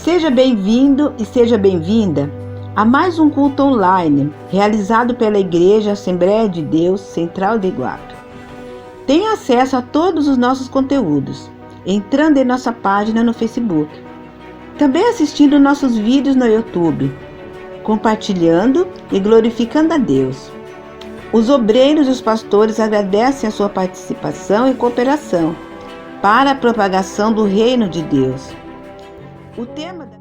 Seja bem-vindo e seja bem-vinda a mais um culto online realizado pela Igreja Assembleia de Deus Central de Iguape. Tenha acesso a todos os nossos conteúdos entrando em nossa página no Facebook, também assistindo nossos vídeos no YouTube, compartilhando e glorificando a Deus. Os obreiros e os pastores agradecem a sua participação e cooperação para a propagação do reino de Deus. O tema da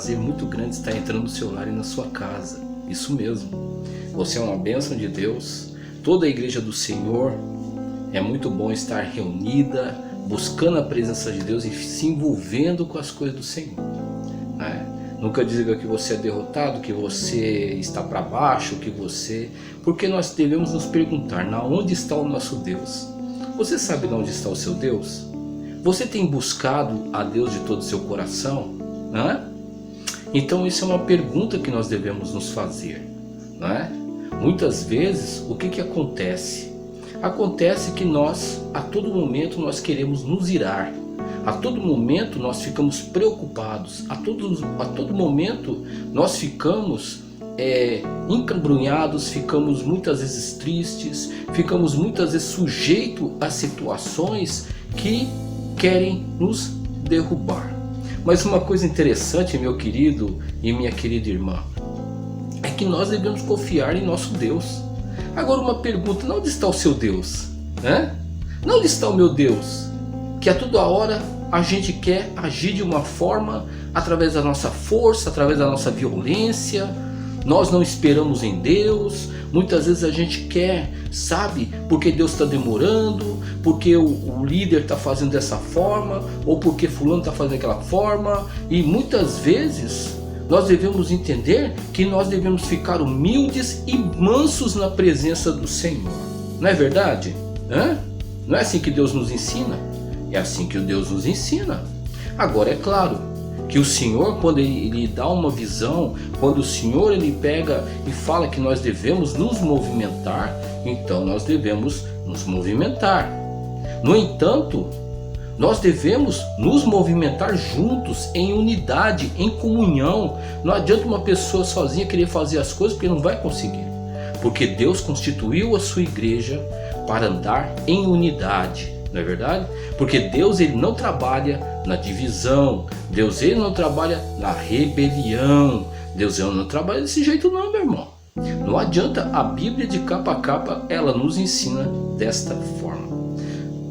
prazer muito grande estar entrando no seu lar e na sua casa. Isso mesmo. Você é uma bênção de Deus. Toda a igreja do Senhor é muito bom estar reunida, buscando a presença de Deus e se envolvendo com as coisas do Senhor. Nunca diga que você é derrotado, que você está para baixo, porque nós devemos nos perguntar: na onde está o nosso Deus? Você sabe onde está o seu Deus? Você tem buscado a Deus de todo o seu coração? Então isso é uma pergunta que nós devemos nos fazer, não é? Muitas vezes o que acontece? Acontece que nós, a todo momento, nós queremos nos irar. A todo momento nós ficamos preocupados. A todo momento nós ficamos encabrunhados, ficamos muitas vezes tristes, ficamos muitas vezes sujeitos a situações que querem nos derrubar. Mas uma coisa interessante, meu querido e minha querida irmã, é que nós devemos confiar em nosso Deus. Agora uma pergunta: onde está o seu Deus? Onde está o meu Deus? Que a toda hora a gente quer agir de uma forma, através da nossa força, através da nossa violência. Nós não esperamos em Deus. Muitas vezes a gente quer, porque Deus está demorando, porque o líder está fazendo dessa forma, ou porque fulano está fazendo daquela forma. E muitas vezes nós devemos entender que nós devemos ficar humildes e mansos na presença do Senhor. Não é verdade? Não é assim que Deus nos ensina? É assim que Deus nos ensina. Agora é claro que o Senhor, quando Ele dá uma visão, quando o Senhor Ele pega e fala que nós devemos nos movimentar, então nós devemos nos movimentar. No entanto, nós devemos nos movimentar juntos, em unidade, em comunhão. Não adianta uma pessoa sozinha querer fazer as coisas, porque não vai conseguir. Porque Deus constituiu a sua igreja para andar em unidade. Não é verdade? Porque Deus ele não trabalha na divisão, Deus ele não trabalha na rebelião, Deus ele não trabalha desse jeito não, meu irmão. Não adianta, a Bíblia de capa a capa, ela nos ensina desta forma.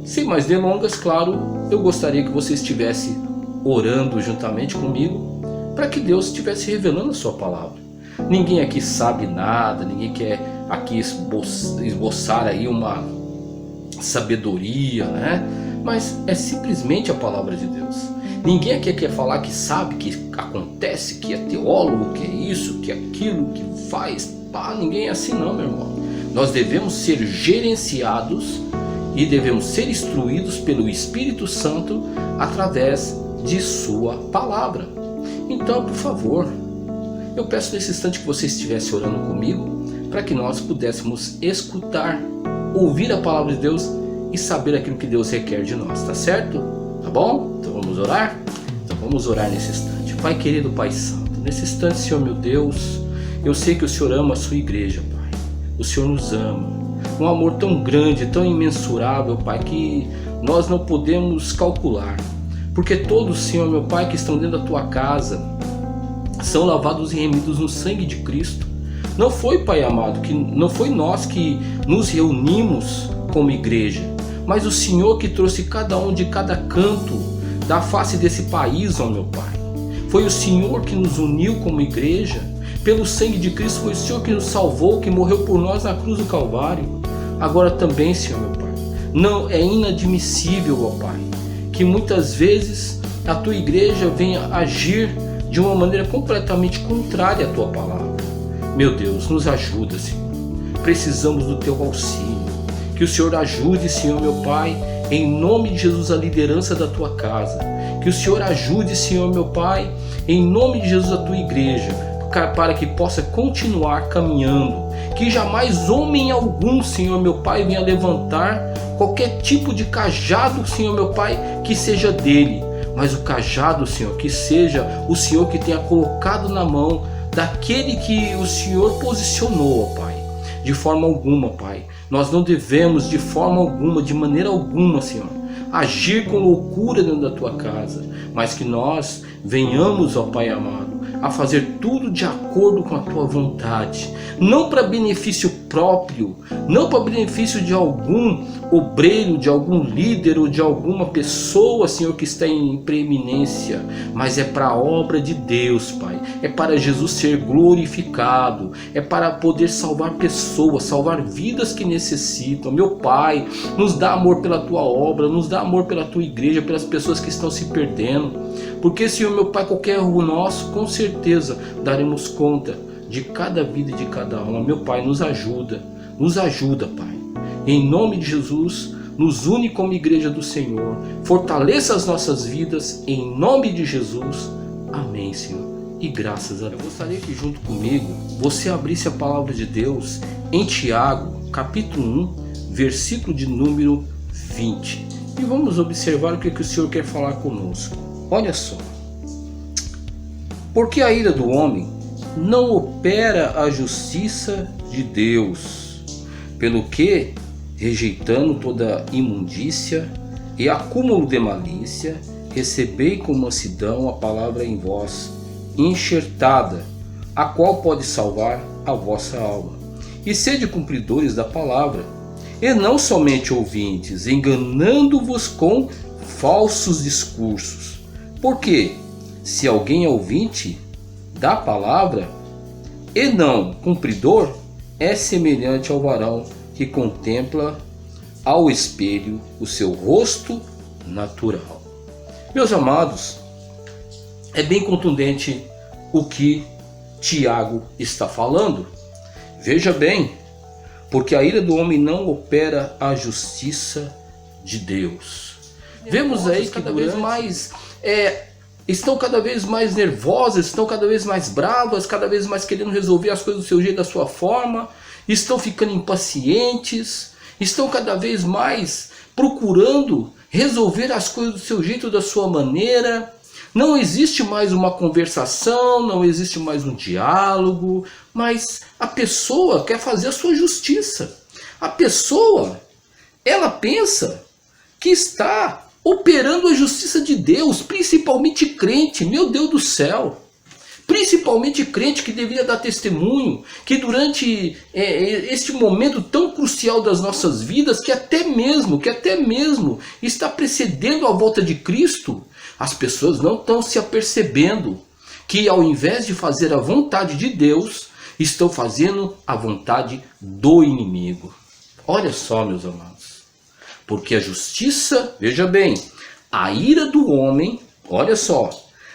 Sem mais delongas, claro, eu gostaria que você estivesse orando juntamente comigo, para que Deus estivesse revelando a sua palavra. Ninguém aqui sabe nada, ninguém quer aqui esboçar aí uma sabedoria, mas é simplesmente a palavra de Deus. Ninguém aqui quer falar que sabe, que acontece, que é teólogo, que é isso, que é aquilo, que faz. Ninguém é assim não, meu irmão. Nós devemos ser gerenciados e devemos ser instruídos pelo Espírito Santo através de sua palavra. Então, por favor, eu peço nesse instante que você estivesse orando comigo, para que nós pudéssemos escutar, ouvir a palavra de Deus e saber aquilo que Deus requer de nós, tá certo? Tá bom? Então vamos orar? Então vamos orar nesse instante. Pai querido, Pai santo, nesse instante, Senhor meu Deus, eu sei que o Senhor ama a sua igreja, Pai. O Senhor nos ama. Um amor tão grande, tão imensurável, Pai, que nós não podemos calcular. Porque todos, Senhor meu Pai, que estão dentro da tua casa, são lavados e remidos no sangue de Cristo. Não foi, Pai amado, que não foi nós que nos reunimos como igreja, mas o Senhor que trouxe cada um de cada canto da face desse país, ó meu Pai. Foi o Senhor que nos uniu como igreja. Pelo sangue de Cristo foi o Senhor que nos salvou, que morreu por nós na cruz do Calvário. Agora também, Senhor meu Pai, não é inadmissível, ó Pai, que muitas vezes a tua igreja vem agir de uma maneira completamente contrária à tua palavra. Meu Deus, nos ajuda, Senhor. Precisamos do teu auxílio. Que o Senhor ajude, Senhor meu Pai, em nome de Jesus, a liderança da tua casa. Que o Senhor ajude, Senhor meu Pai, em nome de Jesus, a tua igreja, para que possa continuar caminhando. Que jamais homem algum, Senhor meu Pai, venha levantar qualquer tipo de cajado, Senhor meu Pai, que seja dele. Mas o cajado, Senhor, que seja o Senhor que tenha colocado na mão daquele que o Senhor posicionou, ó Pai. De forma alguma, Pai, nós não devemos de forma alguma, de maneira alguma, Senhor, agir com loucura dentro da tua casa, mas que nós venhamos, ó Pai amado, a fazer tudo de acordo com a tua vontade, não para benefício próprio, não para benefício de algum obreiro, de algum líder ou de alguma pessoa, Senhor, que está em preeminência, mas é para a obra de Deus, Pai, é para Jesus ser glorificado, é para poder salvar pessoas, salvar vidas que necessitam. Meu Pai, nos dá amor pela tua obra, nos dá amor pela tua igreja, pelas pessoas que estão se perdendo, porque, Senhor meu Pai, qualquer erro nosso, com certeza daremos conta de cada vida e de cada alma. Meu Pai, nos ajuda, Pai. Em nome de Jesus, nos une como igreja do Senhor. Fortaleça as nossas vidas, em nome de Jesus. Amém, Senhor. E graças a Deus. Eu gostaria que junto comigo, você abrisse a palavra de Deus em Tiago, capítulo 1, versículo de número 20. E vamos observar o que o Senhor quer falar conosco. Olha só. Porque a ira do homem não opera a justiça de Deus, pelo que, rejeitando toda imundícia e acúmulo de malícia, recebei com mansidão a palavra em vós, enxertada, a qual pode salvar a vossa alma. E sede cumpridores da palavra, e não somente ouvintes, enganando-vos com falsos discursos. Porque, se alguém é ouvinte da palavra e não cumpridor, é semelhante ao varão que contempla ao espelho o seu rosto natural. Meus amados, é bem contundente o que Tiago está falando. Veja bem, porque a ira do homem não opera a justiça de Deus. Vemos aí que cada vez mais estão cada vez mais nervosas, estão cada vez mais bravas, cada vez mais querendo resolver as coisas do seu jeito, da sua forma, estão ficando impacientes, estão cada vez mais procurando resolver as coisas do seu jeito, da sua maneira. Não existe mais uma conversação, não existe mais um diálogo, mas a pessoa quer fazer a sua justiça. A pessoa, ela pensa que está operando a justiça de Deus, principalmente crente, meu Deus do céu. Principalmente crente que deveria dar testemunho, que durante este momento tão crucial das nossas vidas, que até mesmo está precedendo a volta de Cristo, as pessoas não estão se apercebendo que ao invés de fazer a vontade de Deus, estão fazendo a vontade do inimigo. Olha só, meus amados. Porque a justiça, veja bem, a ira do homem, olha só,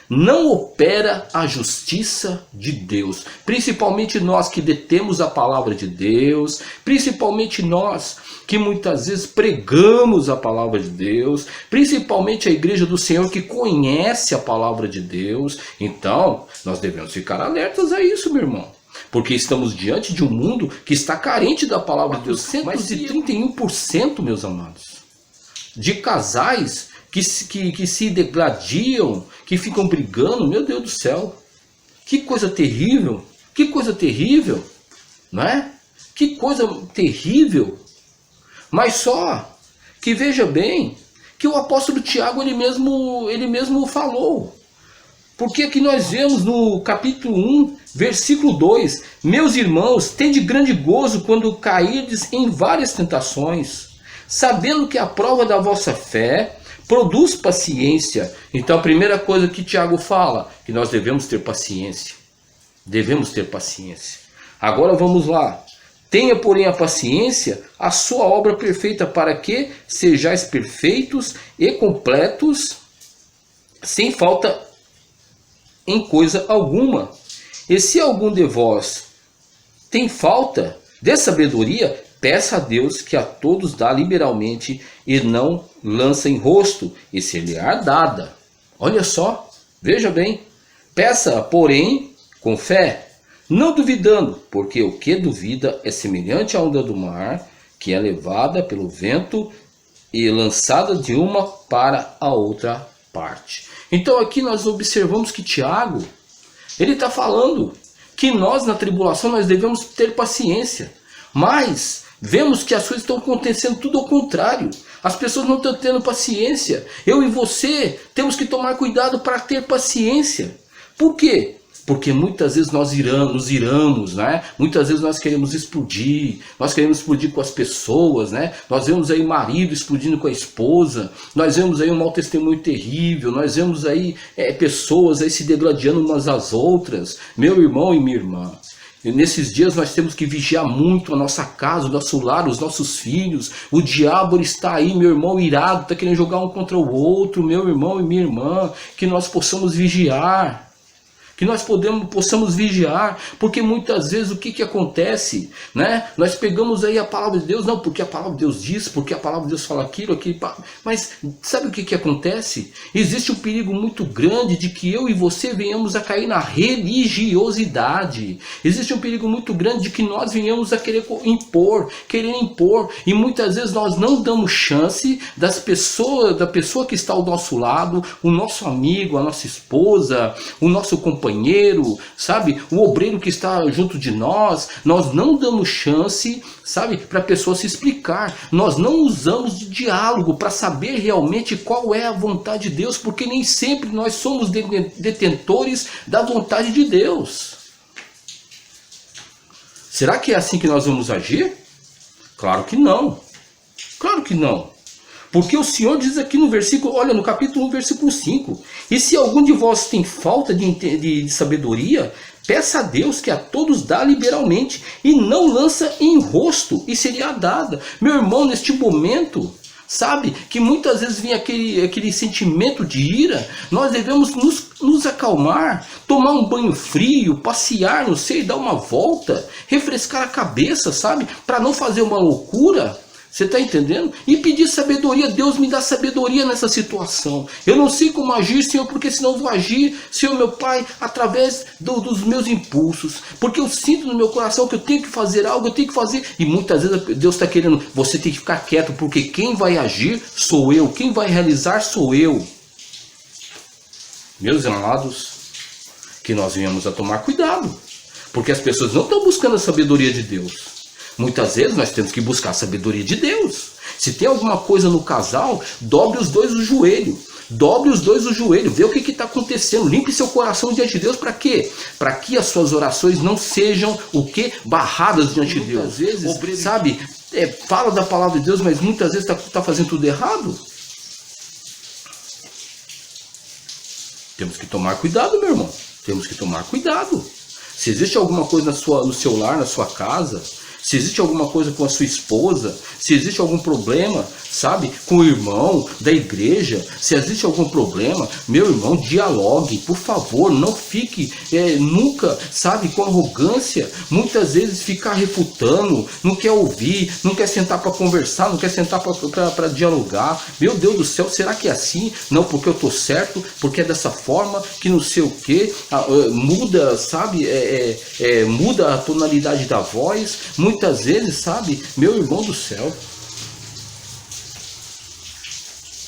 não opera a justiça de Deus. Principalmente nós que detemos a palavra de Deus, principalmente nós que muitas vezes pregamos a palavra de Deus, principalmente a igreja do Senhor que conhece a palavra de Deus. Então, nós devemos ficar alertas a isso, meu irmão. Porque estamos diante de um mundo que está carente da palavra de Deus. 131%, meus amados, de casais que se degladiam, que ficam brigando. Meu Deus do céu, que coisa terrível, não é? Que coisa terrível. Mas só que veja bem que o apóstolo Tiago ele mesmo falou. Porque aqui nós vemos no capítulo 1, versículo 2, meus irmãos, tende grande gozo quando cairdes em várias tentações, sabendo que a prova da vossa fé produz paciência. Então a primeira coisa que Tiago fala, que nós devemos ter paciência. Devemos ter paciência. Agora vamos lá. Tenha, porém, a paciência, a sua obra perfeita, para que sejais perfeitos e completos, sem falta em coisa alguma. E se algum de vós tem falta de sabedoria, peça a Deus, que a todos dá liberalmente, e não lança em rosto, e ser-lhe-á dada. Olha só, veja bem. Peça, porém, com fé, não duvidando, porque o que duvida é semelhante à onda do mar, que é levada pelo vento e lançada de uma para a outra parte. Então aqui nós observamos que Tiago, ele está falando que nós na tribulação nós devemos ter paciência. Mas vemos que as coisas estão acontecendo tudo ao contrário. As pessoas não estão tendo paciência. Eu e você temos que tomar cuidado para ter paciência. Por quê? Porque muitas vezes nós nos iramos, né? Muitas vezes nós queremos explodir com as pessoas, né? Nós vemos aí marido explodindo com a esposa, nós vemos aí um mau testemunho terrível, nós vemos aí pessoas aí se degladiando umas às outras, meu irmão e minha irmã. E nesses dias nós temos que vigiar muito a nossa casa, o nosso lar, os nossos filhos. O diabo ele está aí, meu irmão, irado, está querendo jogar um contra o outro, meu irmão e minha irmã, que nós possamos vigiar. Que nós possamos vigiar, porque muitas vezes o que acontece, né? Nós pegamos aí a palavra de Deus, não, porque a palavra de Deus diz, porque a palavra de Deus fala aquilo, mas sabe o que acontece? Existe um perigo muito grande de que eu e você venhamos a cair na religiosidade. Existe um perigo muito grande de que nós venhamos a querer impor, e muitas vezes nós não damos chance da pessoa que está ao nosso lado, o nosso amigo, a nossa esposa, o nosso companheiro, sabe, o obreiro que está junto de nós não damos chance, sabe, para a pessoa se explicar. Nós não usamos de diálogo para saber realmente qual é a vontade de Deus, porque nem sempre nós somos detentores da vontade de Deus. Será que é assim que nós vamos agir? Claro que não. Claro que não. Porque o Senhor diz aqui no versículo, olha, no capítulo 1, versículo 5. E se algum de vós tem falta de sabedoria, peça a Deus, que a todos dá liberalmente, e não lança em rosto, e seria dada. Meu irmão, neste momento, sabe, que muitas vezes vem aquele sentimento de ira, nós devemos nos acalmar, tomar um banho frio, passear, não sei, dar uma volta, refrescar a cabeça, sabe, para não fazer uma loucura. Você está entendendo? E pedir sabedoria. Deus me dá sabedoria nessa situação. Eu não sei como agir, Senhor, porque senão eu vou agir, Senhor meu Pai, através dos meus impulsos. Porque eu sinto no meu coração que eu tenho que fazer algo, eu tenho que fazer. E muitas vezes Deus está querendo, você tem que ficar quieto, porque quem vai agir sou eu, quem vai realizar sou eu. Meus amados, que nós venhamos a tomar cuidado. Porque as pessoas não estão buscando a sabedoria de Deus. Muitas vezes nós temos que buscar a sabedoria de Deus. Se tem alguma coisa no casal, dobre os dois o joelho. Dobre os dois o joelho. Vê o que está acontecendo. Limpe seu coração diante de Deus. Para quê? Para que as suas orações não sejam o quê? Barradas diante de Deus. Às vezes, sabe, fala da palavra de Deus, mas muitas vezes está fazendo tudo errado. Temos que tomar cuidado, meu irmão. Temos que tomar cuidado. Se existe alguma coisa no seu lar, na sua casa, se existe alguma coisa com a sua esposa, se existe algum problema, sabe, com o irmão da igreja, se existe algum problema, meu irmão, dialogue, por favor, não fique nunca, sabe, com arrogância, muitas vezes ficar refutando, não quer ouvir, não quer sentar para conversar, não quer sentar para dialogar. Meu Deus do céu, será que é assim? Não, porque eu estou certo, porque é dessa forma, que não sei o que, muda, sabe, muda a tonalidade da voz, muitas vezes, sabe, meu irmão do céu,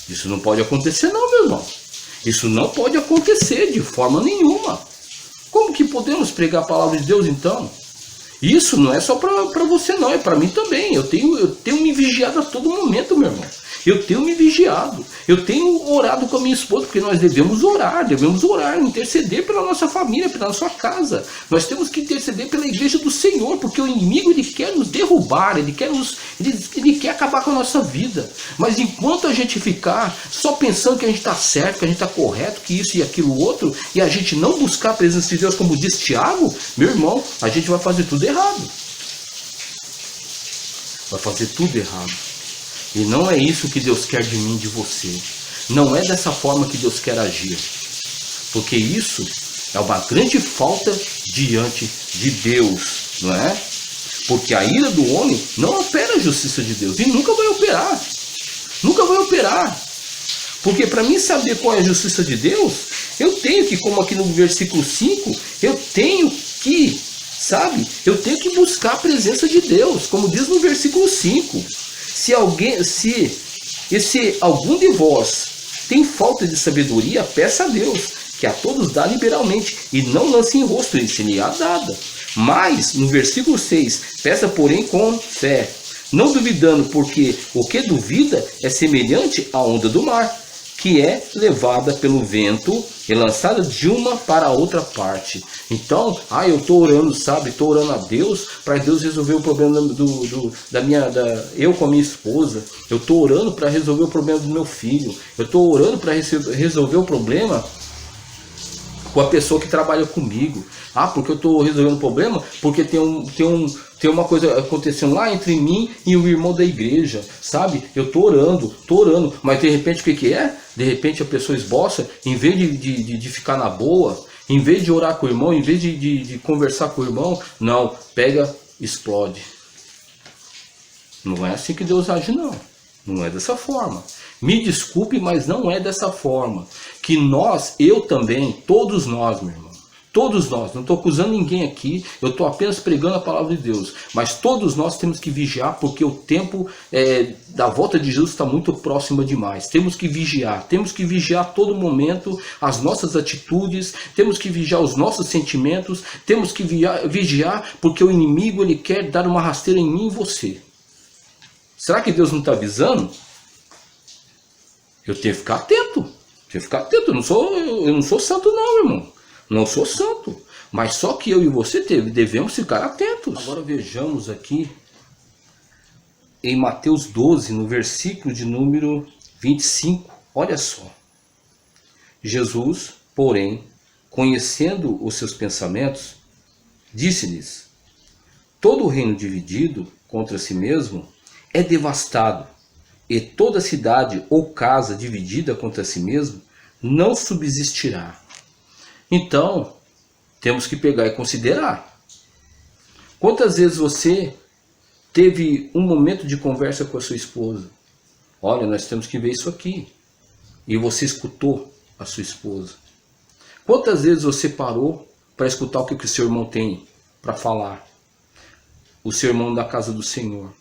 isso não pode acontecer não, meu irmão. Isso não pode acontecer de forma nenhuma. Como que podemos pregar a palavra de Deus então? Isso não é só para você não, é para mim também. Eu tenho me vigiado a todo momento, meu irmão. Eu tenho me vigiado. Eu tenho orado com a minha esposa, porque nós devemos orar, interceder pela nossa família, pela nossa casa. Nós temos que interceder pela igreja do Senhor, porque o inimigo ele quer nos derrubar, ele quer acabar com a nossa vida. Mas enquanto a gente ficar só pensando que a gente está certo, que a gente está correto, que isso e aquilo outro, e a gente não buscar a presença de Deus, como diz Tiago, meu irmão, a gente vai fazer tudo errado. vai fazer tudo errado. E não é isso que Deus quer de mim, de você. Não é dessa forma que Deus quer agir. Porque isso é uma grande falta diante de Deus, não é? Porque a ira do homem não opera a justiça de Deus. E nunca vai operar. Nunca vai operar. Porque para mim saber qual é a justiça de Deus, eu tenho que, como aqui no versículo 5, eu tenho que, sabe? Eu tenho que buscar a presença de Deus. Como diz no versículo 5. Se algum de vós tem falta de sabedoria, peça a Deus, que a todos dá liberalmente, e não lance em rosto, e se lhe há dada. Mas, no versículo 6, peça porém com fé, não duvidando, porque o que duvida é semelhante à onda do mar, que é levada pelo vento e lançada de uma para a outra parte. Então, eu estou orando, sabe? Estou orando a Deus para Deus resolver o problema eu com a minha esposa. Eu estou orando para resolver o problema do meu filho. Eu estou orando para resolver o problema com a pessoa que trabalha comigo. Porque eu estou resolvendo o problema porque tem uma coisa acontecendo lá entre mim e o irmão da igreja, sabe? Eu estou orando, mas de repente o que é? De repente a pessoa esboça, em vez de ficar na boa, em vez de orar com o irmão, em vez de conversar com o irmão, não, pega, explode. Não é assim que Deus age, não. Não é dessa forma. Me desculpe, mas não é dessa forma. Que eu também, todos nós, meu irmão, todos nós, não estou acusando ninguém aqui, eu estou apenas pregando a palavra de Deus, mas todos nós temos que vigiar, porque o tempo da volta de Jesus está muito próximo demais. Temos que vigiar a todo momento as nossas atitudes, temos que vigiar os nossos sentimentos, temos que vigiar porque o inimigo ele quer dar uma rasteira em mim e você. Será que Deus não está avisando? Eu tenho que ficar atento. Eu não sou santo não, irmão. Não sou santo. Mas só que eu e você devemos ficar atentos. Agora vejamos aqui em Mateus 12, no versículo de número 25. Olha só. Jesus, porém, conhecendo os seus pensamentos, disse-lhes: todo reino dividido contra si mesmo é devastado, e toda cidade ou casa dividida contra si mesmo não subsistirá. Então, temos que pegar e considerar. Quantas vezes você teve um momento de conversa com a sua esposa? Olha, nós temos que ver isso aqui. E você escutou a sua esposa. Quantas vezes você parou para escutar o que o seu irmão tem para falar? O seu irmão da casa do Senhor.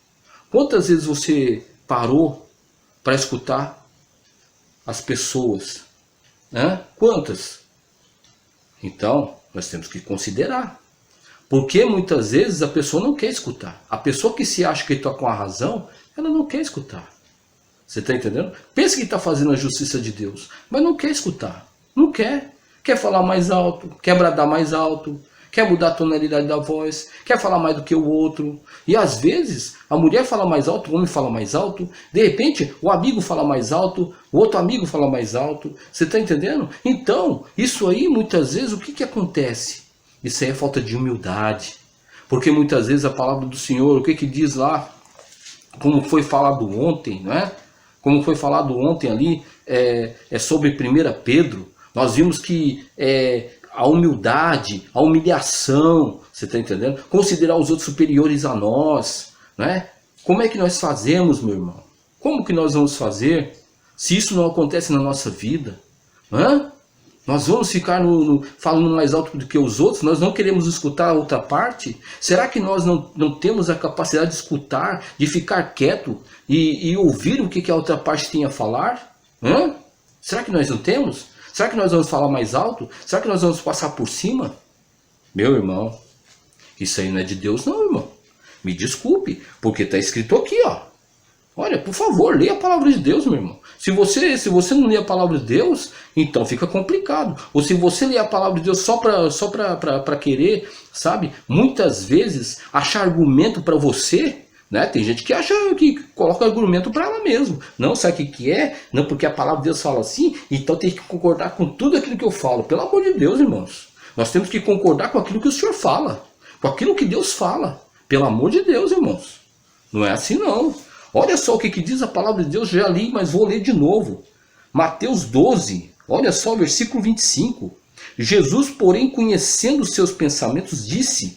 Quantas vezes você parou para escutar as pessoas? Quantas? Então, nós temos que considerar. Porque muitas vezes a pessoa não quer escutar. A pessoa que se acha que está com a razão, ela não quer escutar. Você está entendendo? Pensa que está fazendo a justiça de Deus, mas não quer escutar. Não quer. Quer falar mais alto, quer bradar mais alto, quer mudar a tonalidade da voz, quer falar mais do que o outro. E às vezes, a mulher fala mais alto, o homem fala mais alto. De repente, o amigo fala mais alto, o outro amigo fala mais alto. Você está entendendo? Então, isso aí, muitas vezes, o que acontece? Isso aí é falta de humildade. Porque muitas vezes a palavra do Senhor, o que diz lá? Como foi falado ontem, não é? Como foi falado ontem ali, é sobre 1 Pedro. Nós vimos que a humildade, a humilhação, você está entendendo? Considerar os outros superiores a nós, né? Como é que nós fazemos, meu irmão? Como que nós vamos fazer se isso não acontece na nossa vida? Nós vamos ficar falando mais alto do que os outros? Nós não queremos escutar a outra parte? Será que nós não temos a capacidade de escutar, de ficar quieto e ouvir o que a outra parte tem a falar? Será que nós não temos? Será que nós vamos falar mais alto? Será que nós vamos passar por cima? Meu irmão, isso aí não é de Deus não, irmão. Me desculpe, porque está escrito aqui, ó. Olha, por favor, leia a palavra de Deus, meu irmão. Se você não lê a palavra de Deus, então fica complicado. Ou se você lê a palavra de Deus só para querer, sabe? Muitas vezes achar argumento para você, né? Tem gente que acha que coloca argumento para ela mesmo. Não, sabe o que é? Não, porque a palavra de Deus fala assim, então tem que concordar com tudo aquilo que eu falo. Pelo amor de Deus, irmãos. Nós temos que concordar com aquilo que o Senhor fala. Com aquilo que Deus fala. Pelo amor de Deus, irmãos. Não é assim não. Olha só o que diz a palavra de Deus, já li, mas vou ler de novo. Mateus 12, olha só, versículo 25. Jesus, porém, conhecendo os seus pensamentos, disse: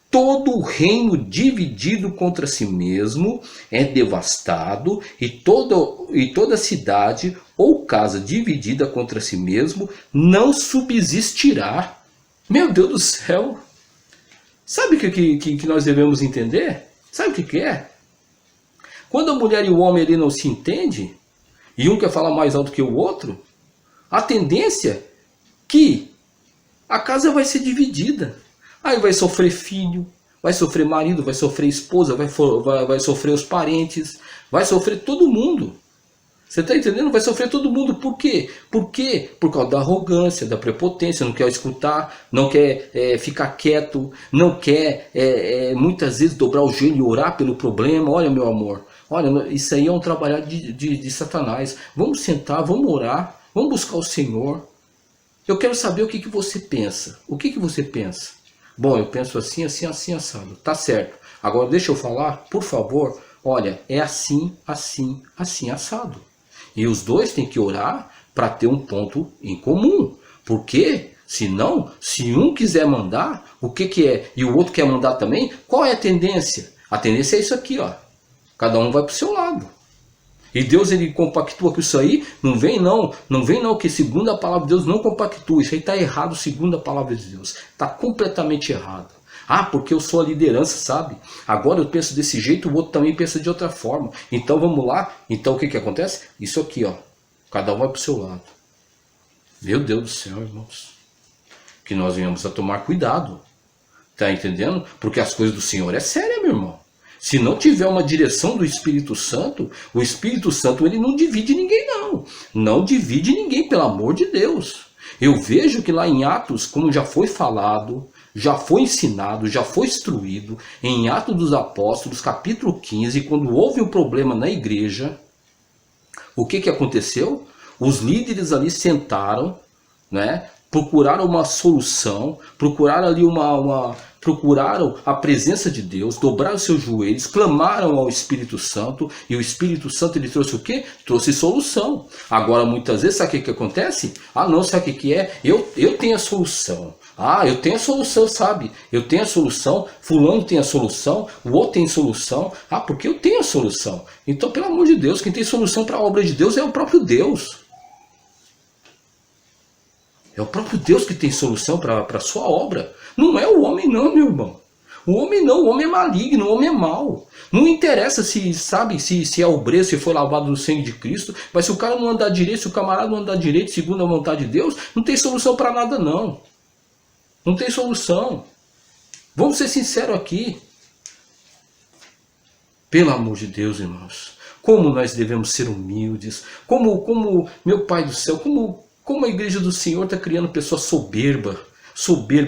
todo o reino dividido contra si mesmo é devastado, e toda cidade ou casa dividida contra si mesmo não subsistirá. Meu Deus do céu! Sabe o que nós devemos entender? Sabe o que é? Quando a mulher e o homem ali não se entendem, e um quer falar mais alto que o outro, a tendência é que a casa vai ser dividida. Aí vai sofrer filho, vai sofrer marido, vai sofrer esposa, vai sofrer os parentes, vai sofrer todo mundo. Você está entendendo? Vai sofrer todo mundo. Por quê? Por quê? Por causa da arrogância, da prepotência, não quer escutar, não quer ficar quieto, não quer muitas vezes dobrar o joelho e orar pelo problema. Olha, meu amor, olha, isso aí é um trabalhar de Satanás. Vamos sentar, vamos orar, vamos buscar o Senhor. Eu quero saber o que você pensa. O que você pensa? Bom, eu penso assim, assim, assim, assado. Tá certo. Agora deixa eu falar, por favor. Olha, é assim, assim, assim, assado. E os dois têm que orar para ter um ponto em comum. Porque, senão, se um quiser mandar, o que é? E o outro quer mandar também, qual é a tendência? A tendência é isso aqui, ó. Cada um vai para o seu lado. E Deus, ele compactua com isso aí. Não vem não, que segundo a palavra de Deus não compactua. Isso aí está errado segundo a palavra de Deus. Está completamente errado. Ah, porque eu sou a liderança, sabe? Agora eu penso desse jeito, o outro também pensa de outra forma. Então vamos lá. Então o que acontece? Isso aqui, ó. Cada um vai para o seu lado. Meu Deus do céu, irmãos. Que nós venhamos a tomar cuidado. Tá entendendo? Porque as coisas do Senhor é séria, meu irmão. Se não tiver uma direção do Espírito Santo, o Espírito Santo ele não divide ninguém não. Não divide ninguém, pelo amor de Deus. Eu vejo que lá em Atos, como já foi falado, já foi ensinado, já foi instruído, em Atos dos Apóstolos, capítulo 15, quando houve um problema na igreja, o que aconteceu? Os líderes ali sentaram, né? Procuraram uma solução, procuraram ali procuraram a presença de Deus, dobraram seus joelhos, clamaram ao Espírito Santo, e o Espírito Santo ele trouxe o quê? Trouxe solução. Agora muitas vezes sabe o que acontece? Ah não, sabe o que é? Eu tenho a solução. Ah, eu tenho a solução, sabe? Eu tenho a solução, fulano tem a solução, o outro tem solução. Ah, porque eu tenho a solução. Então, pelo amor de Deus, quem tem solução para a obra de Deus é o próprio Deus. É o próprio Deus que tem solução para a sua obra. Não é o homem não, meu irmão. O homem não, o homem é maligno, o homem é mau. Não interessa se, sabe, se é obreiro, se foi lavado no sangue de Cristo. Mas se o cara não andar direito, se o camarada não andar direito, segundo a vontade de Deus, não tem solução para nada não. Não tem solução. Vamos ser sinceros aqui. Pelo amor de Deus, irmãos. Como nós devemos ser humildes. Como meu Pai do céu, como a igreja do Senhor está criando pessoa soberba,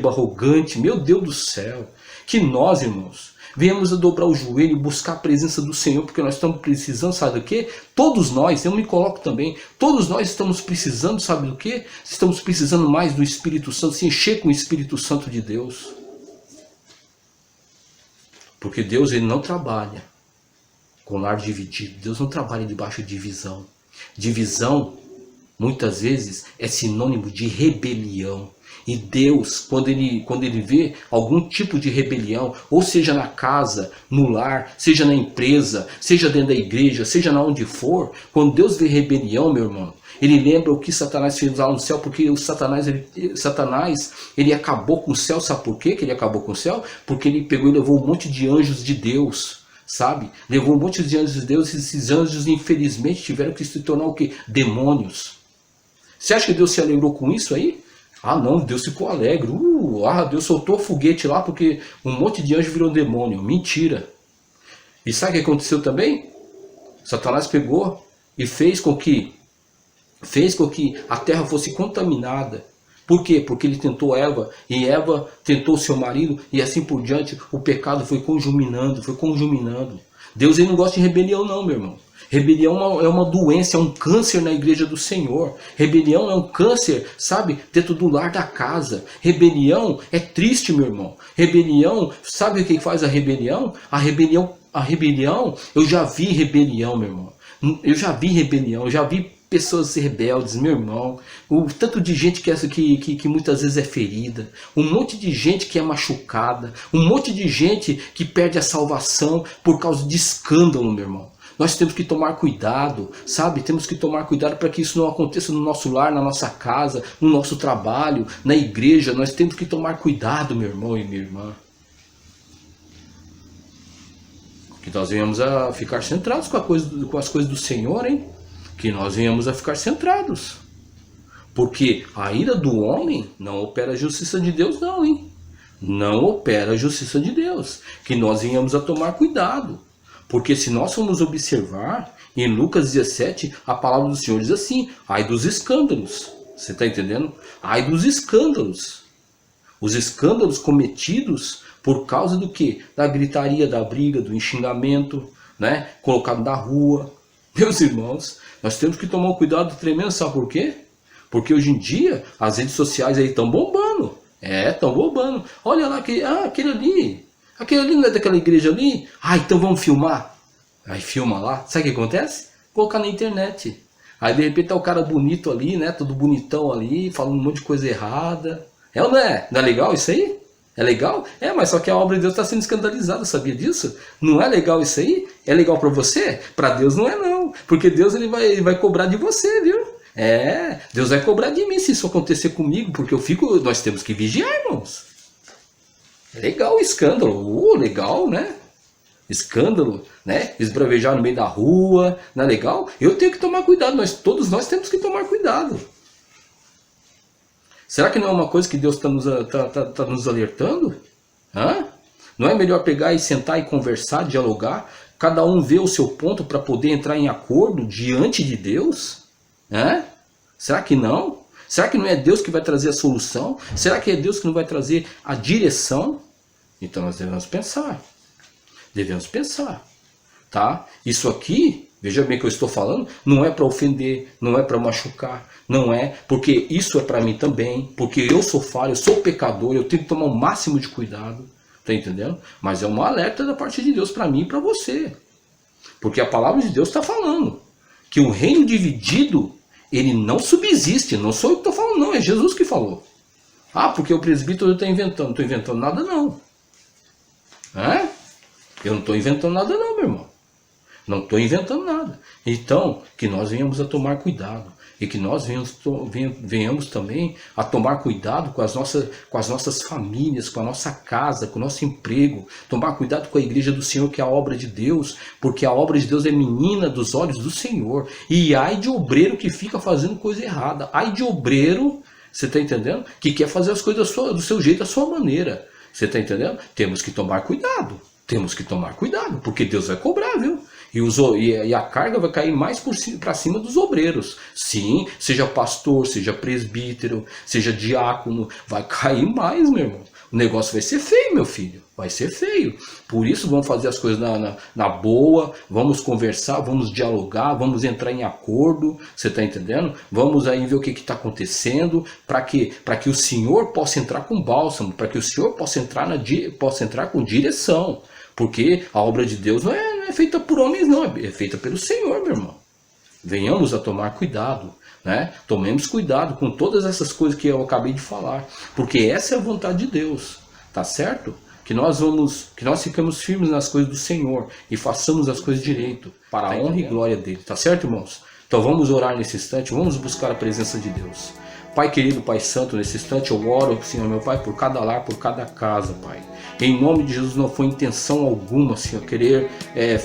arrogante. Meu Deus do céu. Que nós, irmãos, venhamos a dobrar o joelho e buscar a presença do Senhor, porque nós estamos precisando, sabe do quê? Todos nós, eu me coloco também, todos nós estamos precisando, sabe do quê? Estamos precisando mais do Espírito Santo, se encher com o Espírito Santo de Deus. Porque Deus, ele não trabalha com lar dividido. Deus não trabalha debaixo de divisão. Divisão, muitas vezes, é sinônimo de rebelião. E Deus, quando ele vê algum tipo de rebelião, ou seja na casa, no lar, seja na empresa, seja dentro da igreja, seja na onde for, quando Deus vê rebelião, meu irmão, ele lembra o que Satanás fez lá no céu, porque o Satanás ele acabou com o céu. Sabe por quê que ele acabou com o céu? Porque ele pegou e levou um monte de anjos de Deus, sabe? Levou um monte de anjos de Deus, e esses anjos infelizmente tiveram que se tornar o quê? Demônios. Você acha que Deus se alegrou com isso aí? Ah não, Deus ficou alegre. Deus soltou foguete lá porque um monte de anjo virou demônio. Mentira. E sabe o que aconteceu também? Satanás pegou e fez com que a terra fosse contaminada. Por quê? Porque ele tentou Eva, e Eva tentou seu marido, e assim por diante. O pecado foi conjuminando. Deus ele não gosta de rebelião não, meu irmão. Rebelião é uma doença, é um câncer na igreja do Senhor. Rebelião é um câncer, sabe, dentro do lar da casa. Rebelião é triste, meu irmão. Rebelião, sabe o que faz a rebelião? A rebelião a rebelião, eu já vi rebelião, meu irmão. Eu já vi rebelião, eu já vi pessoas rebeldes, meu irmão. O tanto de gente que muitas vezes é ferida. Um monte de gente que é machucada. Um monte de gente que perde a salvação por causa de escândalo, meu irmão. Nós temos que tomar cuidado, sabe? Temos que tomar cuidado para que isso não aconteça no nosso lar, na nossa casa, no nosso trabalho, na igreja. Nós temos que tomar cuidado, meu irmão e minha irmã. Que nós venhamos a ficar centrados com as coisas do Senhor, hein? Que nós venhamos a ficar centrados. Porque a ira do homem não opera a justiça de Deus, não, hein? Não opera a justiça de Deus. Que nós venhamos a tomar cuidado. Porque se nós formos observar, em Lucas 17, a palavra do Senhor diz assim: ai dos escândalos. Você está entendendo? Ai dos escândalos. Os escândalos cometidos por causa do quê? Da gritaria, da briga, do xingamento, né? Colocado na rua. Meus irmãos, nós temos que tomar um cuidado tremendo, sabe por quê? Porque hoje em dia as redes sociais aí estão bombando. Estão bombando. Olha lá, aquele ali não é daquela igreja ali? Então vamos filmar. Aí filma lá. Sabe o que acontece? Colocar na internet. Aí de repente tá o cara bonito ali, né? Todo bonitão ali, falando um monte de coisa errada. Ou não é? Não é legal isso aí? É legal? Mas só que a obra de Deus está sendo escandalizada, sabia disso? Não é legal isso aí? É legal para você? Para Deus não é não. Porque Deus ele vai cobrar de você, viu? Deus vai cobrar de mim se isso acontecer comigo, porque nós temos que vigiar, irmãos. Legal o escândalo, legal, né? Escândalo, né? Esbravejar no meio da rua, não é legal? Eu tenho que tomar cuidado, todos nós temos que tomar cuidado. Será que não é uma coisa que Deus está nos alertando? Não é melhor pegar e sentar e conversar, dialogar? Cada um vê o seu ponto para poder entrar em acordo diante de Deus? Será que não? Será que não é Deus que vai trazer a solução? Será que é Deus que não vai trazer a direção? Então nós devemos pensar. Devemos pensar. Tá? Isso aqui, veja bem o que eu estou falando, não é para ofender, não é para machucar, não é, porque isso é para mim também, porque eu sou falho, eu sou pecador, eu tenho que tomar o máximo de cuidado, tá entendendo? Mas é um alerta da parte de Deus para mim e para você. Porque a palavra de Deus está falando que o reino dividido, ele não subsiste, não sou eu que estou falando não, é Jesus que falou. Porque o presbítero está inventando, não estou inventando nada não. Eu não estou inventando nada não, meu irmão. Não estou inventando nada. Então, que nós venhamos a tomar cuidado. E que nós venhamos também a tomar cuidado com as nossas famílias, com a nossa casa, com o nosso emprego. Tomar cuidado com a igreja do Senhor, que é a obra de Deus. Porque a obra de Deus é menina dos olhos do Senhor. E ai de obreiro que fica fazendo coisa errada. Ai de obreiro, você está entendendo? Que quer fazer as coisas do seu jeito, da sua maneira. Você está entendendo? Temos que tomar cuidado. Temos que tomar cuidado, porque Deus vai cobrar, viu? E a carga vai cair mais para cima dos obreiros. Sim, seja pastor, seja presbítero, seja diácono, vai cair mais, meu irmão. O negócio vai ser feio, meu filho. Vai ser feio. Por isso vamos fazer as coisas na boa, vamos conversar, vamos dialogar, vamos entrar em acordo. Você está entendendo? Vamos aí ver o que está acontecendo, para que o Senhor possa entrar com bálsamo, para que o Senhor possa entrar com direção. Porque a obra de Deus não é feita por homens, não. É feita pelo Senhor, meu irmão. Venhamos a tomar cuidado, né? Tomemos cuidado com todas essas coisas que eu acabei de falar. Porque essa é a vontade de Deus, tá certo? Que nós ficamos firmes nas coisas do Senhor e façamos as coisas direito, para a honra e glória dele, tá certo, irmãos? Então vamos orar nesse instante, vamos buscar a presença de Deus. Pai querido, Pai santo, nesse instante eu oro, Senhor meu Pai, por cada lar, por cada casa, Pai. Em nome de Jesus, não foi intenção alguma, Senhor, querer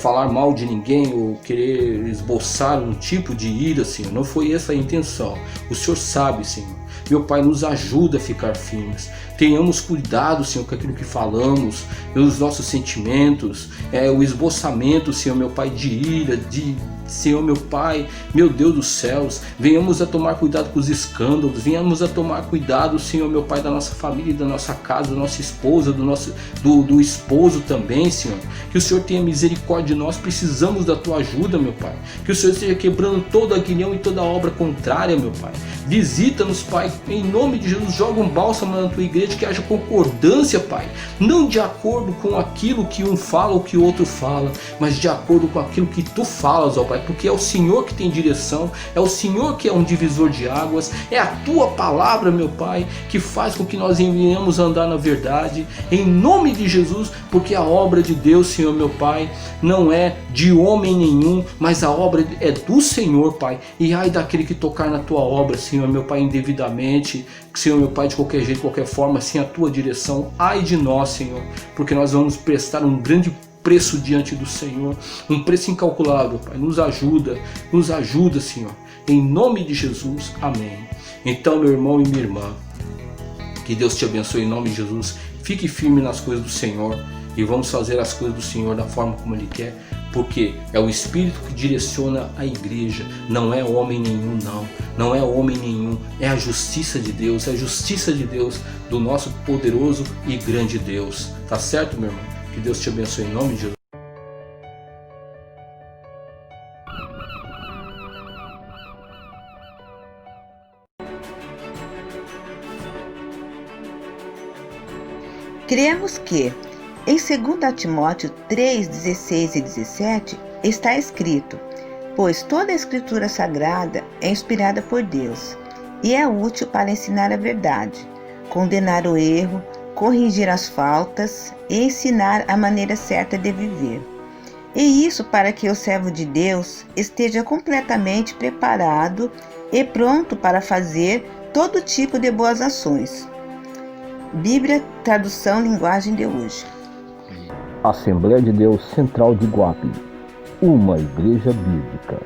falar mal de ninguém ou querer esboçar um tipo de ira, Senhor. Não foi essa a intenção. O Senhor sabe, Senhor. Meu Pai, nos ajuda a ficar firmes. Tenhamos cuidado, Senhor, com aquilo que falamos, os nossos sentimentos, o esboçamento, Senhor, meu Pai, de ira, de Senhor meu Pai, meu Deus dos céus, venhamos a tomar cuidado com os escândalos, venhamos a tomar cuidado, Senhor meu Pai, da nossa família, da nossa casa, da nossa esposa, do esposo também, Senhor. Que o Senhor tenha misericórdia de nós, precisamos da tua ajuda, meu Pai. Que o Senhor esteja quebrando todo aguilhão e toda obra contrária, meu Pai. Visita-nos, Pai, em nome de Jesus, joga um bálsamo na tua igreja, que haja concordância, Pai, não de acordo com aquilo que um fala ou que o outro fala, mas de acordo com aquilo que tu falas, ó Pai, porque é o Senhor que tem direção, é o Senhor que é um divisor de águas, é a tua palavra, meu Pai, que faz com que nós venhamos a andar na verdade, em nome de Jesus, porque a obra de Deus, Senhor meu Pai, não é de homem nenhum, mas a obra é do Senhor, Pai, e ai daquele que tocar na tua obra, Senhor meu Pai, indevidamente, Senhor meu Pai, de qualquer jeito, de qualquer forma, sem a tua direção, ai de nós, Senhor, porque nós vamos prestar um grande preço diante do Senhor, um preço incalculável, Pai. Nos ajuda, Senhor, em nome de Jesus, amém. Então, meu irmão e minha irmã, que Deus te abençoe em nome de Jesus, fique firme nas coisas do Senhor e vamos fazer as coisas do Senhor da forma como Ele quer, porque é o Espírito que direciona a igreja, não é homem nenhum, não é homem nenhum, é a justiça de Deus, é a justiça de Deus, do nosso poderoso e grande Deus, tá certo, meu irmão? Que Deus te abençoe em nome de Jesus. Cremos que, em 2 Timóteo 3, 16 e 17, está escrito: pois toda a Escritura Sagrada é inspirada por Deus e é útil para ensinar a verdade, condenar o erro, corrigir as faltas e ensinar a maneira certa de viver. E isso para que o servo de Deus esteja completamente preparado e pronto para fazer todo tipo de boas ações. Bíblia, tradução linguagem de hoje. Assembleia de Deus Central de Iguape, uma igreja bíblica.